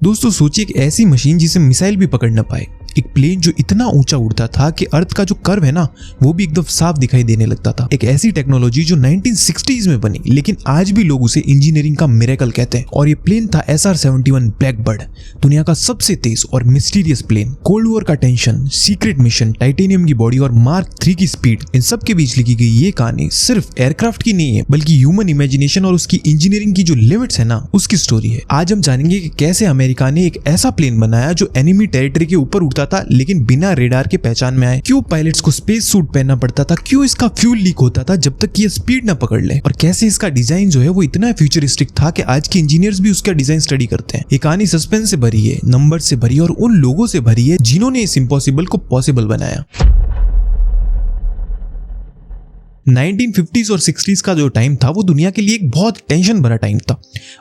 दोस्तों सोचिए एक ऐसी मशीन जिसे मिसाइल भी पकड़ न पाए, एक प्लेन जो इतना ऊंचा उड़ता था कि अर्थ का जो कर्व है ना वो भी एकदम साफ दिखाई देने लगता था। एक ऐसी टेक्नोलॉजी जो 1960s में बनी, लेकिन आज भी लोग उसे इंजीनियरिंग का मिरेकल कहते हैं। और ये प्लेन था SR-71 ब्लैकबर्ड, दुनिया का सबसे तेज और मिस्टीरियस प्लेन। कोल्ड वॉर का टेंशन, सीक्रेट मिशन, टाइटेनियम की बॉडी और मार्क 3 की स्पीड, इन सब के बीच लिखी गई ये कहानी सिर्फ एयरक्राफ्ट की नहीं है, बल्कि ह्यूमन इमेजिनेशन और उसकी इंजीनियरिंग की जो लिमिट्स है ना उसकी स्टोरी है। आज हम जानेंगे कि कैसे अमेरिका ने एक ऐसा प्लेन बनाया जो एनिमी टेरिटरी के ऊपर उड़ता था लेकिन बिना रेडार के पहचान में आए, क्यों पायलट्स को स्पेस सूट पहनना पड़ता था, क्यों इसका फ्यूल लीक होता था जब तक कि ये स्पीड ना पकड़ ले, और कैसे इसका डिजाइन जो है वो इतना फ्यूचरिस्टिक था कि आज के इंजीनियर्स भी उसका डिजाइन स्टडी करते हैं। ये कहानी सस्पेंस से भरी है, नंबर से भरी है और उन लोगों से भरी है जिन्होंने इस इम्पॉसिबल को पॉसिबल बनाया। 1950s और 60s का जो टाइम था वो दुनिया के लिए एक बहुत टेंशन भरा टाइम था।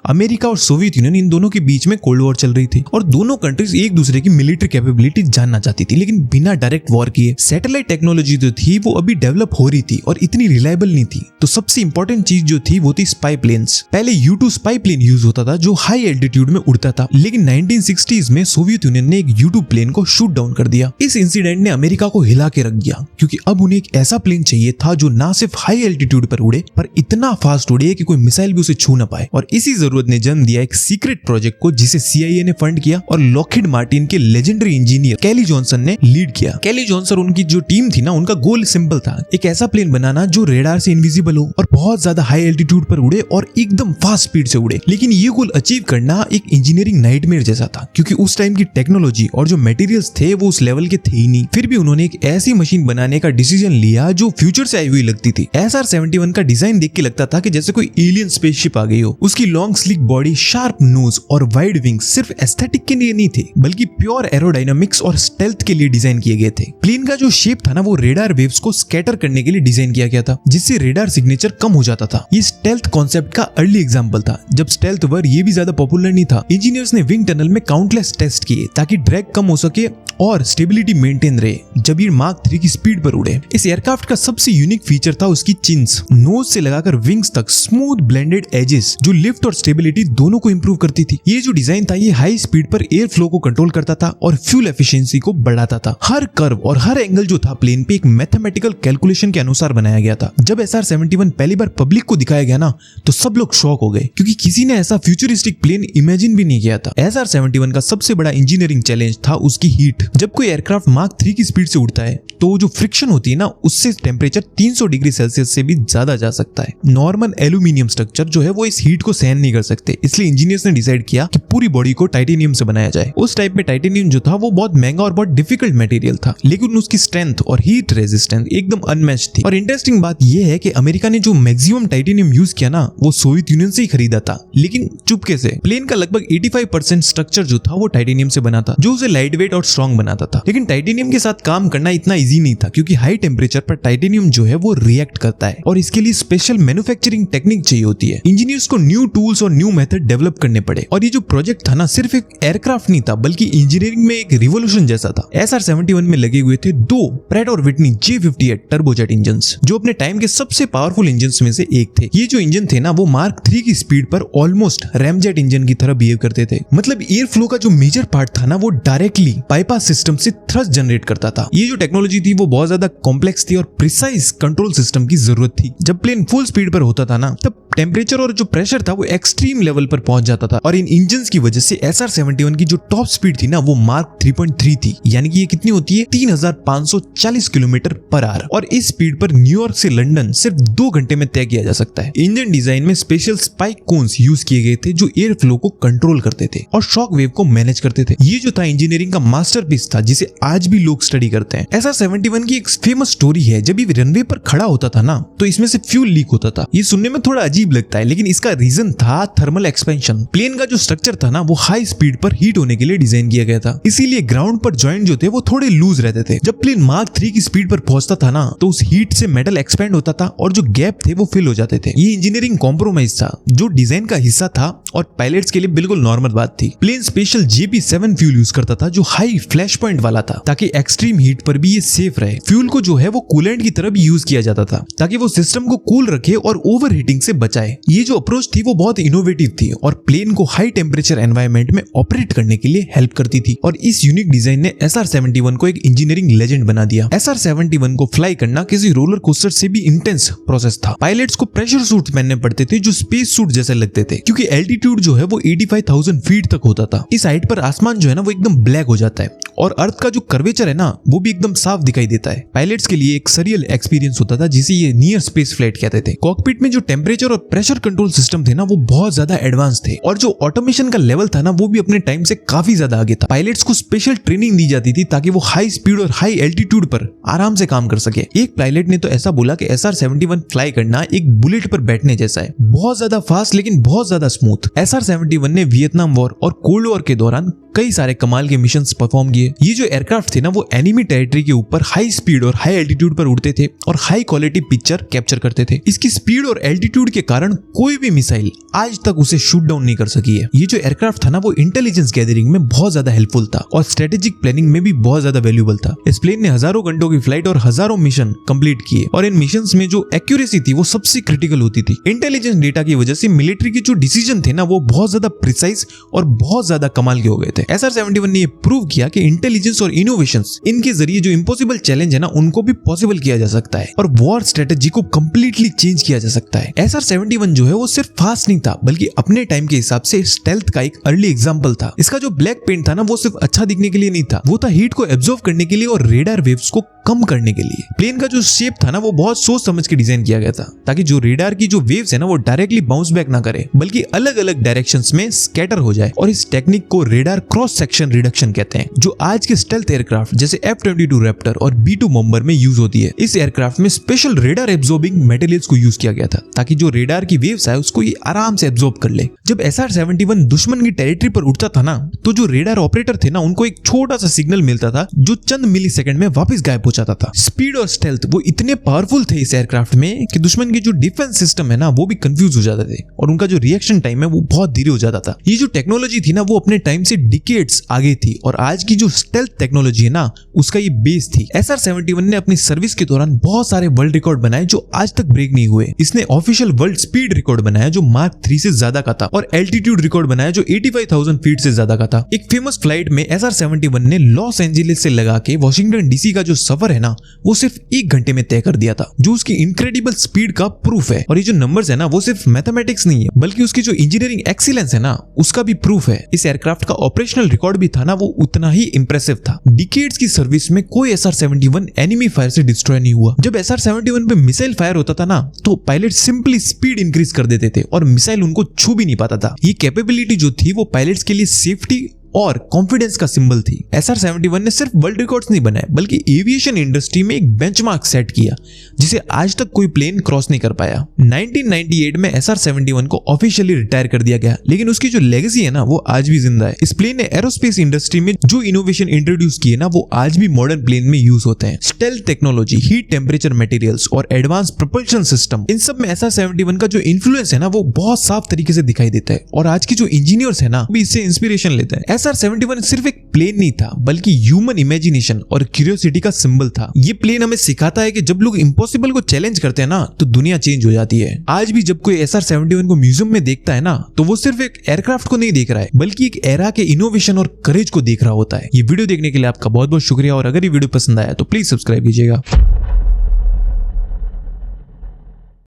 अमेरिका और सोवियत यूनियन, इन दोनों के बीच में कोल्ड वॉर चल रही थी और दोनों कंट्रीज एक दूसरे की मिलिट्री कैपेबिलिटी जानना चाहती थी, लेकिन बिना डायरेक्ट वॉर किए। सैटेलाइट टेक्नोलॉजी जो थी वो अभी डेवलप हो रही थी और इतनी रिलायबल नहीं थी, तो सबसे इंपॉर्टेंट चीज जो थी वो थी स्पाई प्लेन्स। पहले U-2 स्पाई प्लेन यूज होता था जो हाई एल्टीट्यूड में उड़ता था, लेकिन 1960s में सोवियत यूनियन ने एक U-2 प्लेन को शूट डाउन कर दिया। इस इंसिडेंट ने अमेरिका को हिला के रख दिया, क्योंकि अब उन्हें एक ऐसा प्लेन चाहिए था जो ना सिर्फ हाई एल्टीट्यूड पर उड़े पर इतना फास्ट उड़े कि कोई मिसाइल भी उसे छू ना पाए। और इसी जरूरत ने जन्म दिया एक सीक्रेट प्रोजेक्ट को, जिसे CIA ने फंड किया और लॉकहीड मार्टिन के लेजेंडरी इंजीनियर कैली जॉनसन ने लीड किया। कैली जॉनसन, उनकी जो टीम थी ना, उनका गोल सिंपल था, एक ऐसा प्लेन बनाना जो रेडार से इनविजिबल हो और बहुत ज्यादा हाई एल्टीट्यूड पर उड़े और एकदम फास्ट स्पीड से उड़े। लेकिन ये गोल अचीव करना एक इंजीनियरिंग नाइटमेयर जैसा था, क्योंकि उस टाइम की टेक्नोलॉजी और जो मटेरियल्स थे वो उस लेवल के थे ही नहीं। फिर भी उन्होंने एक ऐसी मशीन बनाने का डिसीजन लिया जो फ्यूचर से आई हुई लगती थी। SR-71 का डिजाइन देख के लगता था कि जैसे कोई एलियन स्पेसशिप आ गई हो। उसकी long sleek body, sharp nose और वाइड विंग्स सिर्फ एस्थेटिक के लिए नहीं थे, बल्कि प्योर एरोडायनामिक्स और स्टेल्थ के लिए डिजाइन किए गए थे। प्लेन का जो शेप था ना वो रेडार वेव्स को स्कैटर करने के लिए डिजाइन किया गया था, जिससे रेडार सिग्नेचर कम हो जाता था। ये स्टेल्थ कॉन्सेप्ट का अर्ली एग्जांपल था, जब स्टेल्थ वर ये भी ज्यादा पॉपुलर नहीं था। इंजीनियर्स ने विंग टनल में काउंटलेस टेस्ट किए ताकि ड्रैग कम हो सके और स्टेबिलिटी मेंटेन रहे जब ये मार्क 3 की स्पीड पर उड़े। इस एयरक्राफ्ट का सबसे यूनिक फीचर था उसकी चिन्स, नोज से लगाकर विंग्स तक स्मूथ ब्लेंडेड एजेस जो लिफ्ट और स्टेबिलिटी दोनों को इंप्रूव करती थी। ये जो डिजाइन था ये हाई स्पीड पर एयर फ्लो को कंट्रोल करता था और फ्यूल एफिशिएंसी को बढ़ाता था। हर कर्व और हर एंगल जो था प्लेन पे एक मैथमेटिकल कैलकुलेशन के अनुसार बनाया गया था। जब SR-71 पहली बार पब्लिक को दिखाया गया ना तो सब लोग शॉक हो गए, क्योंकि किसी ने ऐसा फ्यूचरिस्टिक प्लेन इमेजिन भी नहीं किया था। SR-71 का सबसे बड़ा इंजीनियरिंग चैलेंज था उसकी हीट। जब कोई एयरक्राफ्ट मार्क 3 की स्पीड से उड़ता है तो जो फ्रिक्शन होती है ना उससे टेम्परेचर 300 डिग्री सेल्सियस से भी ज्यादा जा सकता है। नॉर्मल एल्यूमिनियम स्ट्रक्चर जो है वो इस हीट को सहन नहीं कर सकते, इसलिए इंजीनियर्स ने डिसाइड किया कि पूरी बॉडी को टाइटेनियम से बनाया जाए। उस टाइप में टाइटेनियम जो था वो बहुत महंगा और बहुत डिफिकल्ट मटेरियल था, लेकिन उसकी स्ट्रेंथ और हीट रेजिस्टेंस एकदम अनमैच्ड थी। और इंटरेस्टिंग बात यह है कि अमेरिका ने जो मैक्सिमम टाइटेनियम यूज किया ना वो सोवियत यूनियन से ही खरीदा था, लेकिन चुपके से। प्लेन का लगभग 85% स्ट्रक्चर जो था वो टाइटेनियम से बना था, जो उसे लाइट वेट और स्ट्रॉन्ग बनाता था। लेकिन टाइटेनियम के साथ काम करना इतना इजी नहीं था, क्योंकि हाई टेम्परेचर पर टाइटेनियम जो है वो रिएक्ट करता है और इसके लिए स्पेशल मैन्युफैक्चरिंग टेक्निक चाहिए होती है। इंजीनियर्स को न्यू टूल्स और न्यू मेथड डेवलप करने पड़े, और ये जो प्रोजेक्ट था ना सिर्फ एक एयरक्राफ्ट नहीं था बल्कि इंजीनियरिंग में एक रिवोल्यूशन जैसा था। SR-71 में लगे हुए थे 2 प्रैट और विटनी J58 टर्बोजेट इंजन्स, जो अपने टाइम के सबसे पावरफुल इंजन्स में से एक थे। ये जो इंजन थे ना वो मार्क 3 की स्पीड पर ऑलमोस्ट रैमजेट इंजन की तरह बिहेव करते थे। मतलब एयर फ्लो का जो मेजर पार्ट था ना वो डायरेक्टली बाईपास सिस्टम से थ्रस्ट जनरेट करता था। ये जो टेक्नोलॉजी थी वो बहुत ज्यादा कॉम्प्लेक्स थी और प्रिसाइज कंट्रोल सिस्टम की जरूरत थी। जब प्लेन फुल स्पीड पर होता था ना तब टेम्परेचर और जो प्रेशर था वो एक्सट्रीम लेवल पर पहुंच जाता था, और इन इंजन्स की वजह से SR-71 की जो टॉप स्पीड थी ना वो मार्क 3.3 थी, यानी कि ये कितनी होती है 3540 किलोमीटर पर आवर। और इस स्पीड पर न्यूयॉर्क से लंदन सिर्फ 2 घंटे में तय किया जा सकता है। इंजन डिजाइन में स्पेशल स्पाइक कोन्स यूज किए गए थे जो एयर फ्लो को कंट्रोल करते थे और शॉक वेव को मैनेज करते थे। ये जो था इंजीनियरिंग का मास्टरपीस था जिसे आज भी लोग स्टडी करते हैं। SR-71 की एक फेमस स्टोरी है, जब ये रनवे पर खड़ा होता था ना तो इसमें से फ्यूल लीक होता था। ये सुनने में थोड़ा अजीब लगता है, लेकिन इसका रीजन था थर्मल एक्सपेंशन। प्लेन का जो स्ट्रक्चर था ना वो हाई स्पीड पर हीट होने के लिए डिजाइन किया गया था, इसीलिए ग्राउंड पर जॉइंट जो थे वो थोड़े लूज रहते थे। जब प्लेन मार्क 3 की स्पीड पर पहुंचता था ना तो उस हीट से मेटल एक्सपेंड होता था और जो गैप थे वो फिल हो जाते थे। ये इंजीनियरिंग कॉम्प्रोमाइज था जो डिजाइन का हिस्सा था और पायलट्स के लिए बिल्कुल नॉर्मल बात थी। Plane special JP7 fuel use करता था जो हाई फ्लैश पॉइंट वाला था, ताकि एक्सट्रीम हीट पर भी ये सेफ रहे। फ्यूल को जो है वो कूलेंट की तरह भी यूज किया जाता जाता था ताकि वो सिस्टम को कूल रखे और ओवर हीटिंग से बचाए। ये जो अप्रोच थी वो बहुत इनोवेटिव थी और प्लेन को हाई टेम्परेचर एनवायरनमेंट में ऑपरेट करने के लिए हेल्प करती थी। और इस यूनिक डिजाइन ने SR-71 को एक इंजीनियरिंग लेजेंड बना दिया। SR-71 को फ्लाई करना किसी रोलर कोस्टर से भी इंटेंस प्रोसेस था। पायलट्स को प्रेशर सूट पहनने पड़ते थे जो स्पेस सूट जैसे लगते थे, क्योंकि एल्टीट्यूड जो है वो 85,000 फीट तक होता था। इस हाइट पर आसमान जो है ना वो एकदम ब्लैक हो जाता है और अर्थ का जो कर्वेचर है ना वो भी एकदम साफ दिखाई देता है। पायलट्स के लिए एक सरियल एक्सपीरियंस होता था जिसे ये नियर स्पेस फ्लाइट कहते थे। कॉकपिट में जो टेम्परेचर और प्रेशर कंट्रोल सिस्टम थे ना वो बहुत ज्यादा एडवांस थे और जो ऑटोमेशन का लेवल था ना वो भी अपने टाइम से काफी ज्यादा आगे था। पायलट्स को स्पेशल ट्रेनिंग दी जाती थी ताकि वो हाई स्पीड और हाई एल्टीट्यूड पर आराम से काम कर सके। एक पायलट ने तो ऐसा बोला कि SR-71 फ्लाई करना एक बुलेट पर बैठने जैसा है, बहुत ज्यादा फास्ट लेकिन बहुत ज्यादा स्मूथ। SR-71 ने वियतनाम वॉर और कोल्ड वॉर के दौरान कई सारे कमाल के मिशंस परफॉर्म किए। ये जो एयरक्राफ्ट थे ना वो एनिमी टेरिटरी के ऊपर हाई स्पीड और हाई एल्टीट्यूड पर उड़ते थे और हाई क्वालिटी पिक्चर कैप्चर करते थे। इसकी स्पीड और एल्टीट्यूड के कारण कोई भी मिसाइल आज तक उसे शूट डाउन नहीं कर सकी है। ये जो एयरक्राफ्ट था ना वो इंटेलिजेंस गैदरिंग में बहुत ज्यादा हेल्पफुल था और स्ट्रेटेजिक प्लानिंग में भी बहुत ज्यादा वैल्यूएबल था। इस प्लेन ने हजारों घंटों की फ्लाइट और हजारों मिशन कंप्लीट किए और इन मिशंस में जो एक्यूरेसी थी वो सबसे क्रिटिकल होती थी। इंटेलिजेंस डेटा की वजह से मिलिट्री के जो डिसीजन थे ना वो बहुत ज्यादा प्रिसाइज और बहुत ज्यादा कमाल के हो गए थे। SR-71 ने प्रूव किया कि इंटेलिजेंस और इनोवेशंस इनके जरिए जो इम्पॉसिबल चैलेंज है ना उनको भी पॉसिबल किया जा सकता है और वॉर स्ट्रेटेजी को कंप्लीटली चेंज किया जा सकता है। SR-71 जो है वो सिर्फ फास्ट नहीं था बल्कि अपने टाइम के हिसाब से स्टेल्थ का एक अर्ली एग्जांपल था। इसका जो ब्लैक पेंट था ना वो सिर्फ अच्छा दिखने के लिए नहीं था, वो था हीट को एब्जॉर्ब करने के लिए और रेडार वेव्स को कम करने के लिए। प्लेन का जो शेप था ना वो बहुत सोच समझ के डिजाइन किया गया था ताकि जो रेडार की जो वेव्स है ना वो डायरेक्टली बाउंस बैक ना करे बल्कि अलग अलग डायरेक्शंस में स्कैटर हो जाए। और इस टेक्निक को रेडार क्रॉस सेक्शन रिडक्शन कहते हैं, जो आज के स्टेल्थ एयरक्राफ्ट जैसे F-22 रैप्टर और B-2 बॉम्बर में यूज होती है। इस एयरक्राफ्ट में स्पेशल रेडार एब्जॉर्बिंग मटेरियल्स को यूज किया गया था ताकि जो रेडार की वेव्स है उसको ये आराम से एब्जॉर्ब कर ले। जब SR-71 दुश्मन की टेरिटरी पर उड़ता था ना तो जो रेडार ऑपरेटर थे ना उनको एक छोटा सा सिग्नल मिलता था जो चंद मिलीसेकंड में वापस गायब हो जाता था। स्पीड और स्टेल्थ वो इतने पावरफुल थे इस एयरक्राफ्ट में कि दुश्मन की जो डिफेंस सिस्टम है ना वो भी कंफ्यूज हो जाते थे और उनका जो रिएक्शन टाइम है वो बहुत धीरे हो जाता था। ये जो टेक्नोलॉजी थी ना वो अपने टाइम से डिकेड्स आगे थी और आज की जो स्टेल्थ टेक्नोलॉजी है ना उसका ये बेस थी। SR-71 ने अपनी सर्विस के दौरान बहुत सारे वर्ल्ड रिकॉर्ड बनाए जो आज तक ब्रेक नहीं हुए। इसने ऑफिशियल वर्ल्ड स्पीड रिकॉर्ड बनाया जो मार्क 3 से ज्यादा का था और एल्टीट्यूड रिकॉर्ड बनाया जो 85,000 फीट से ज्यादा का था। एक फेमस फ्लाइट में SR-71 ने लॉस एंजेलिस से लगा के वॉशिंगटन DC का जो सफर है ना वो सिर्फ 1 घंटे में तय कर दिया था, जो उसकी इनक्रेडिबल स्पीड का प्रूफ है। और ये जो नंबर्स है ना वो सिर्फ मैथमेटिक्स नहीं है बल्कि उसकी जो इंजीनियरिंग एक्सीलेंस है ना उसका भी प्रूफ है। इस एयरक्राफ्ट का ऑपरेशनल रिकॉर्ड भी था ना वो उतना ही इंप्रेसिव था। डिकेड्स की सर्विस में कोई SR-71 एनिमी फायर से डिस्ट्रॉय नहीं हुआ। जब SR-71 पे मिसाइल फायर होता था ना तो पायलट सिंपली स्पीड इंक्रीज कर देते थे और मिसाइल उनको छू भी नहीं पाता था। ये कैपेबिलिटी जो थी वो पायलट्स के लिए सेफ्टी और कॉन्फिडेंस का सिंबल थी। SR-71 ने सिर्फ वर्ल्ड रिकॉर्ड्स नहीं बनाए बल्कि एविएशन इंडस्ट्री में एक बेंचमार्क सेट किया जिसे आज तक कोई प्लेन क्रॉस नहीं कर पाया। 1998 में SR-71 को ऑफिशियली रिटायर कर दिया गया लेकिन उसकी जो लेगेसी है ना वो आज भी जिंदा है। इस प्लेन ने एरोस्पेस इंडस्ट्री में जो इनोवेशन इंट्रोड्यूस किए ना वो आज भी मॉडर्न प्लेन में यूज होते हैं। Stealth technology, heat temperature materials और एडवांस प्रोपल्शन सिस्टम, इन सब में SR-71 का जो इन्फ्लुएंस है ना वो बहुत साफ तरीके से दिखाई देता है और आज की जो इंजीनियर्स है ना भी इससे इंस्पिरेशन लेते हैं। SR-71 सिर्फ एक प्लेन नहीं था बल्कि ह्यूमन इमेजिनेशन और क्यूरियोसिटी का सिंबल था। ये प्लेन हमें सिखाता है कि जब लोग इम्पॉसिबल को चैलेंज करते हैं ना तो दुनिया चेंज हो जाती है। आज भी जब कोई SR-71 को म्यूजियम में देखता है ना तो वो सिर्फ एक एयरक्राफ्ट को नहीं देख रहा है बल्कि एक एरा के इनोवेशन और करेज को देख रहा होता है। ये वीडियो देखने के लिए आपका बहुत बहुत शुक्रिया और अगर ये वीडियो पसंद आया तो प्लीज सब्सक्राइब कीजिएगा।